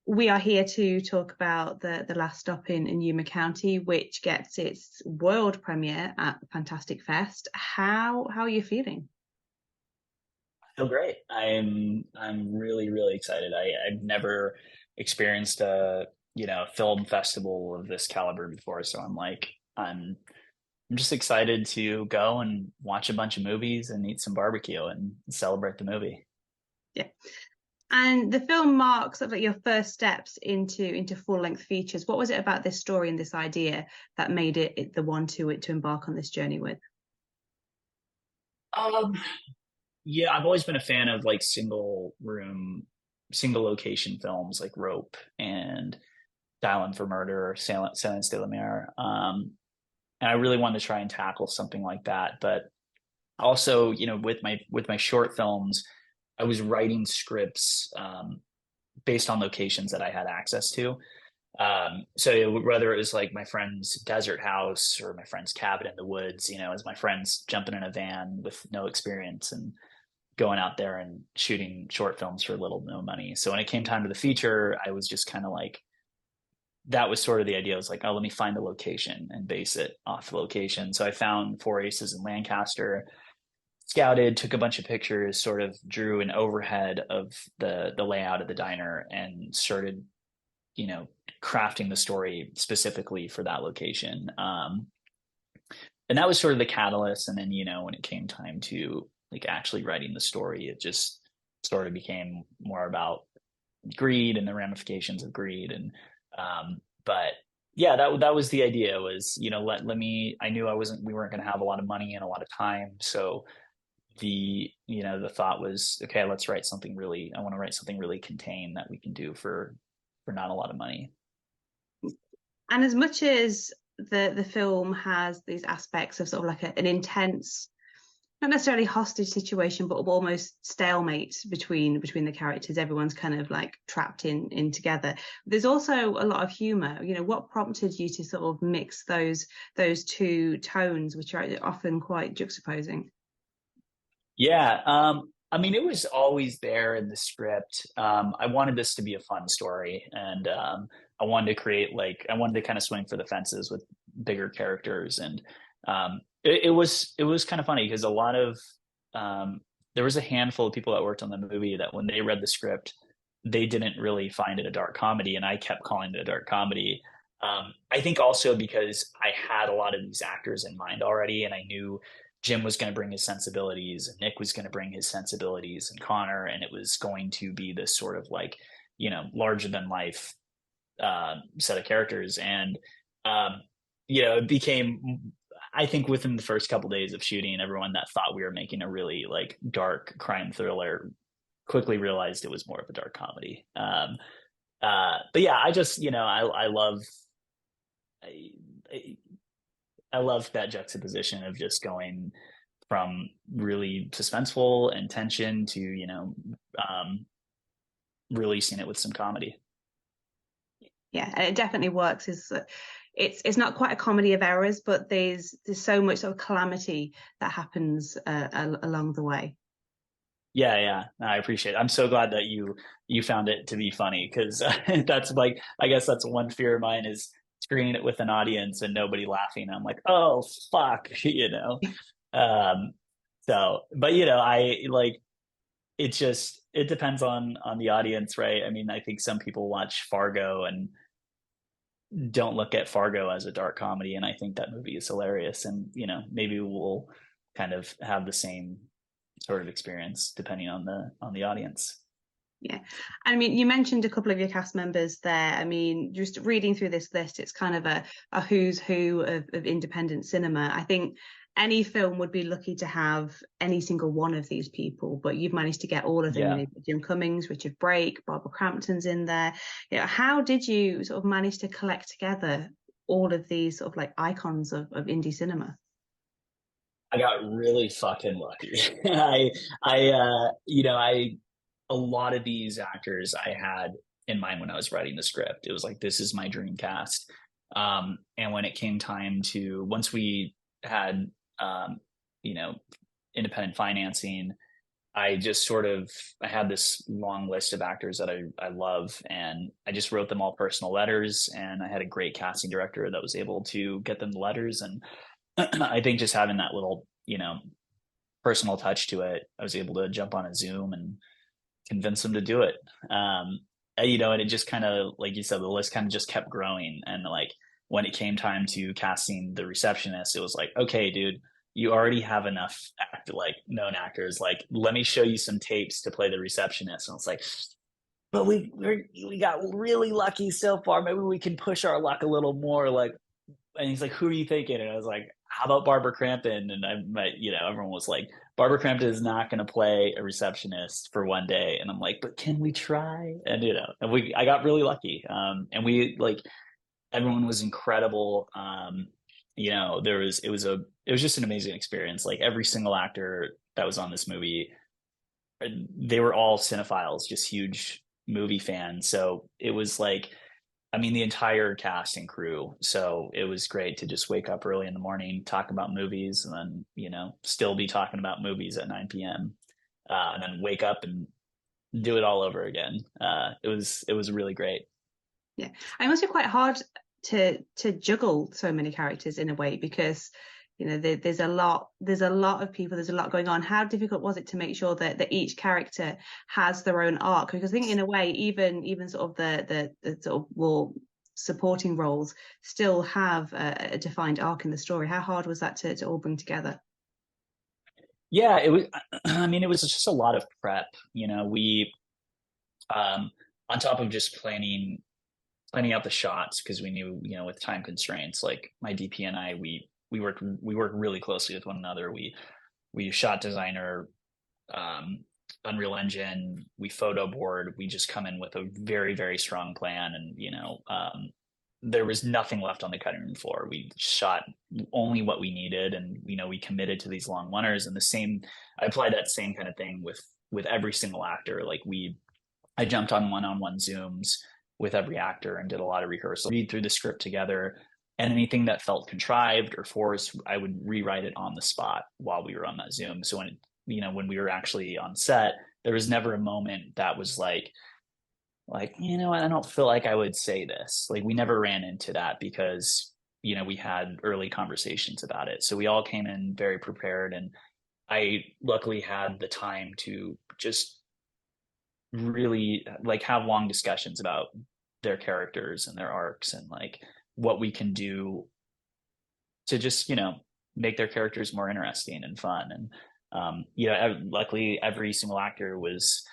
we are here to talk about the last stop in Yuma County, which gets its world premiere at the Fantastic Fest. How are you feeling? Feel great. I'm really excited. I've never experienced a film festival of this caliber before, so I'm just excited to go and watch a bunch of movies and eat some barbecue and celebrate the movie. Yeah. And the film marks sort of like your first steps into full length features. What was it about this story and this idea that made it the one to embark on this journey with? Um, yeah, I've always been a fan of like single location films like Rope and Dial for Murder, Silence de la Mer. And I really wanted to try and tackle something like that. But also, with my short films, I was writing scripts based on locations that I had access to. So whether it was like my friend's desert house or my friend's cabin in the woods, as my friends jumping in a van with no experience and going out there and shooting short films for little to no money. So when it came time to the feature, I was just kind of like, that was sort of the idea. I was like, oh, let me find a location and base it off the location. So I found Four Aces in Lancaster, scouted, took a bunch of pictures, sort of drew an overhead of the layout of the diner, and started, you know, crafting the story specifically for that location. And that was sort of the catalyst. And then, when it came time to like actually writing the story, it just sort of became more about greed and the ramifications of greed. But yeah, that was the idea, was, let me, I knew we weren't going to have a lot of money and a lot of time. So the thought was, okay, I want to write something really contained that we can do for not a lot of money. And as much as the film has these aspects of sort of like an intense, not necessarily hostage situation, but almost stalemate between the characters. Everyone's kind of like trapped in together. There's also a lot of humor. What prompted you to sort of mix those two tones, which are often quite juxtaposing? Yeah. I mean, it was always there in the script. I wanted this to be a fun story, and I wanted to kind of swing for the fences with bigger characters. And it was kind of funny because there was a handful of people that worked on the movie that when they read the script, they didn't really find it a dark comedy, and I kept calling it a dark comedy. I think also because I had a lot of these actors in mind already, and I knew Jim was going to bring his sensibilities, and Nick was going to bring his sensibilities, and Connor, and it was going to be this sort of like, larger than life set of characters. And it became, I think, within the first couple of days of shooting, everyone that thought we were making a really like dark crime thriller quickly realized it was more of a dark comedy. But yeah, I just, I love I, I love that juxtaposition of just going from really suspenseful and tension to, releasing it with some comedy. Yeah, and it definitely works. It's not quite a comedy of errors, but there's so much sort of calamity that happens along the way. Yeah, yeah, I appreciate it. I'm so glad that you found it to be funny, because that's like, I guess that's one fear of mine, is screening it with an audience and nobody laughing. I'm like, oh fuck, Um, so, but I like, it depends on the audience, right? I mean, I think some people watch Fargo and don't look at Fargo as a dark comedy, and I think that movie is hilarious. And maybe we'll kind of have the same sort of experience depending on the audience. Yeah. I mean, you mentioned a couple of your cast members there. I mean, just reading through this list, it's kind of a who's who of independent cinema. I think any film would be lucky to have any single one of these people, but you've managed to get all of them. Yeah. Jim Cummings, Richard Brake, Barbara Crampton's in there. How did you sort of manage to collect together all of these sort of like icons of indie cinema? I got really fucking lucky. I a lot of these actors I had in mind when I was writing the script. It was like, this is my dream cast. And when it came time to, once we had, you know, independent financing, I just sort of, I had this long list of actors that I love, and I just wrote them all personal letters, and I had a great casting director that was able to get them the letters. And I think just having that little, personal touch to it, I was able to jump on a Zoom and convince them to do it. And it just kind of, like you said, the list kind of just kept growing. And like when it came time to casting the receptionist, it was like, okay, dude, you already have enough like known actors. Like, let me show you some tapes to play the receptionist. And it's like, but we got really lucky so far. Maybe we can push our luck a little more. Like, and he's like, who are you thinking? And I was like, how about Barbara Crampton? And everyone was like, Barbara Crampton is not going to play a receptionist for one day. And I'm like, but can we try? And, I got really lucky. And we like, everyone was incredible. It was just an amazing experience. Like every single actor that was on this movie, they were all cinephiles, just huge movie fans. So it was like, I mean, the entire cast and crew. So it was great to just wake up early in the morning, talk about movies, and then, still be talking about movies at 9 p.m. And then wake up and do it all over again. It was really great. Yeah, it must be quite hard to juggle so many characters in a way, because there's a lot of people, there's a lot going on. How difficult was it to make sure that each character has their own arc? Because I think in a way, even sort of the sort of more supporting roles still have a defined arc in the story. How hard was that to all bring together? Yeah, it was. I mean, it was just a lot of prep. We on top of just planning out the shots, because we knew, with time constraints, like my DP and I, we worked really closely with one another. We shot designer, Unreal Engine, we photo board. We just come in with a very, very strong plan, and there was nothing left on the cutting room floor. We shot only what we needed, and we committed to these long runners. And I applied that same kind of thing with every single actor. Like I jumped on one-on-one Zooms with every actor and did a lot of rehearsal, read through the script together, and anything that felt contrived or forced, I would rewrite it on the spot while we were on that Zoom. So when we were actually on set, there was never a moment that was like, I don't feel like I would say this. Like we never ran into that, because we had early conversations about it. So we all came in very prepared, and I luckily had the time to just really like have long discussions about their characters and their arcs, and like what we can do to just make their characters more interesting and fun. And luckily every single actor was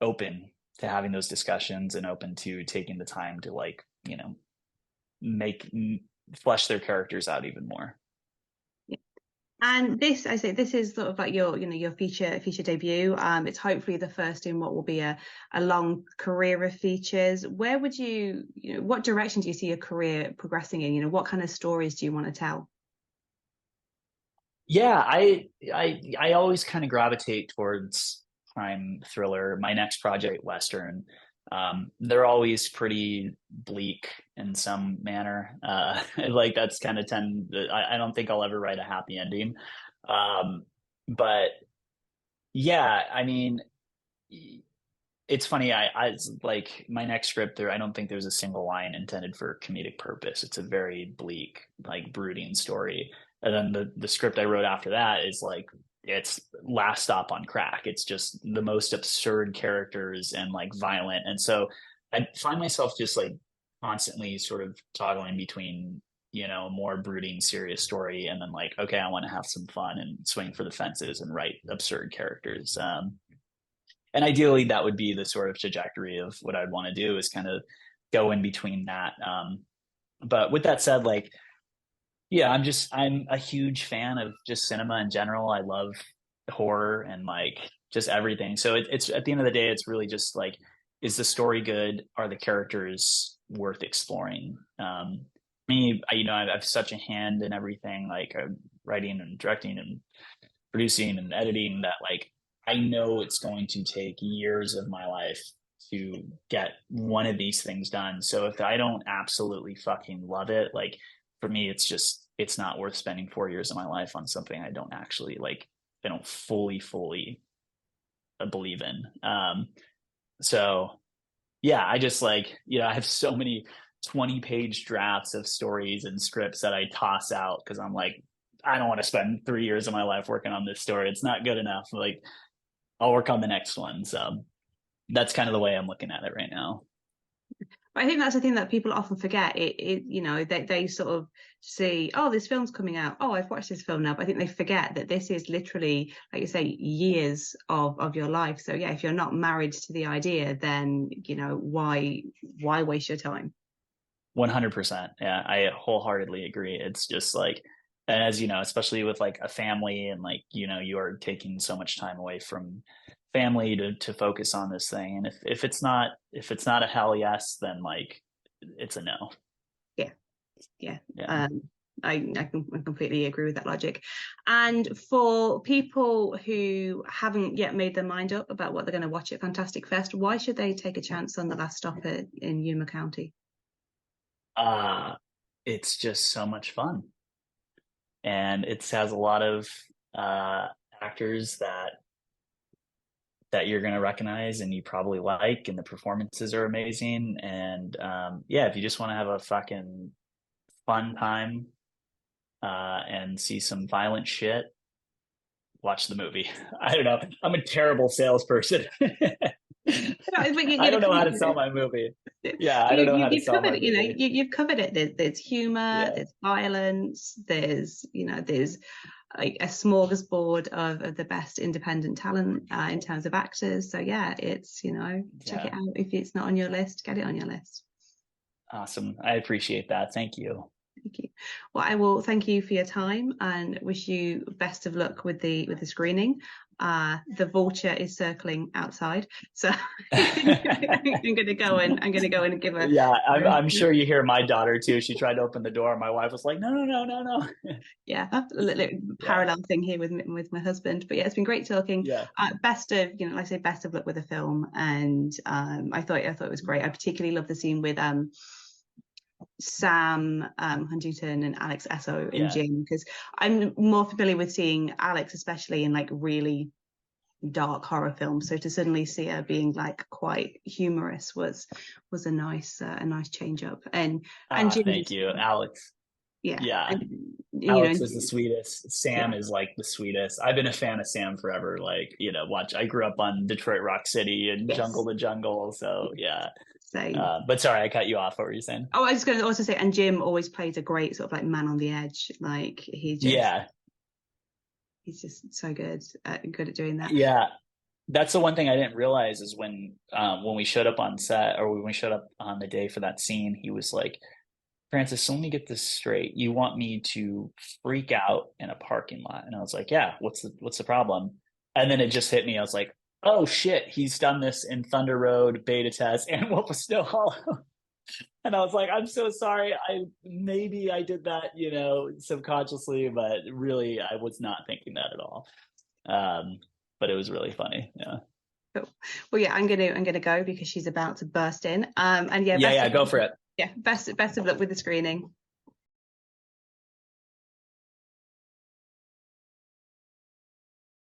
open to having those discussions, and open to taking the time to like make flesh their characters out even more. And this is sort of like your feature debut. It's hopefully the first in what will be a long career of features. Where would what direction do you see your career progressing in? What kind of stories do you want to tell? Yeah, I always kind of gravitate towards crime thriller. My next project, Western, they're always pretty bleak in some manner. Like that's kind of I don't think I'll ever write a happy ending. But yeah, I mean, it's funny. I like my next script there. I don't think there's a single line intended for comedic purpose. It's a very bleak, like brooding story. And then the script I wrote after that is like, it's Last Stop on Crack. It's just the most absurd characters and like violent. And so I find myself just like constantly sort of toggling between, a more brooding, serious story, and then like, okay, I want to have some fun and swing for the fences and write absurd characters. And ideally that would be the sort of trajectory of what I'd want to do, is kind of go in between that. But with that said, like, yeah, I'm a huge fan of just cinema in general. I love horror and like just everything. So it's at the end of the day, it's really just like, is the story good? Are the characters worth exploring? Me, I have such a hand in everything, like writing and directing and producing and editing, that like I know it's going to take years of my life to get one of these things done. So if I don't absolutely fucking love it, like for me, it's not worth spending 4 years of my life on something I don't actually like fully believe in. So yeah, I just like, I have so many 20-page drafts of stories and scripts that I toss out because I'm like, I don't want to spend 3 years of my life working on this story. It's not good enough. Like, I'll work on the next one. So that's kind of the way I'm looking at it right now. But I think that's the thing that people often forget. They sort of see, oh, this film's coming out. Oh, I've watched this film now. But I think they forget that this is literally, like you say, years of your life. So yeah, if you're not married to the idea, then, why waste your time? 100%. Yeah, I wholeheartedly agree. It's just like, and as you know, especially with like a family and like, you are taking so much time away from family to focus on this thing. And if it's not a hell yes, then like it's a no. Yeah. Yeah. I can completely agree with that logic. And for people who haven't yet made their mind up about what they're going to watch at Fantastic Fest, why should they take a chance on The Last Stop in Yuma County? It's just so much fun. And it has a lot of actors that you're going to recognize and you probably like, and the performances are amazing. And yeah, if you just want to have a fucking fun time and see some violent shit, watch the movie. I don't know. I'm a terrible salesperson. I don't know how to sell my movie. Yeah, I don't know how to sell my movie. You've covered it. There's humor, Yeah. there's violence, there's like a smorgasbord of the best independent talent in terms of actors. So yeah, it's check it out. If it's not on your list, get it on your list. Awesome. I appreciate that. Thank you. Thank you. Well, I will thank you for your time and wish you best of luck with the screening. The vulture is circling outside, so I'm going to go and give a. Yeah, I'm sure you hear my daughter too. She tried to open the door. My wife was like, no. Yeah, a parallel thing here with my husband. But yeah, it's been great talking. Yeah. Best of like I say, best of luck with the film. And I thought it was great. I particularly love the scene with Sam Huntington and Alex Esso and Jim, because I'm more familiar with seeing Alex especially in like really dark horror films, so to suddenly see her being like quite humorous was a nice change up. And Jim, thank you, Alex. Yeah. And, Alex is the sweetest. Sam is like the sweetest. I've been a fan of Sam forever. Like, I grew up on Detroit Rock City and Jungle to Jungle. So yeah. Same. But sorry, I cut you off. What were you saying? Oh, I was going to also say, and Jim always plays a great sort of like man on the edge. Like he's just so good at doing that. Yeah. That's the one thing I didn't realize is when we showed up on set, or when we showed up on the day for that scene, he was like, Francis, so let me get this straight. You want me to freak out in a parking lot? And I was like, yeah, what's the problem? And then it just hit me. I was like, oh shit, he's done this in Thunder Road, Beta Test, and Wolf of Snow Hollow. And I was like, I'm so sorry. Maybe I did that, subconsciously, but really I was not thinking that at all. But it was really funny. Yeah. Cool. Well, yeah, I'm gonna go because she's about to burst in. And go for it. Yeah, best of luck with the screening.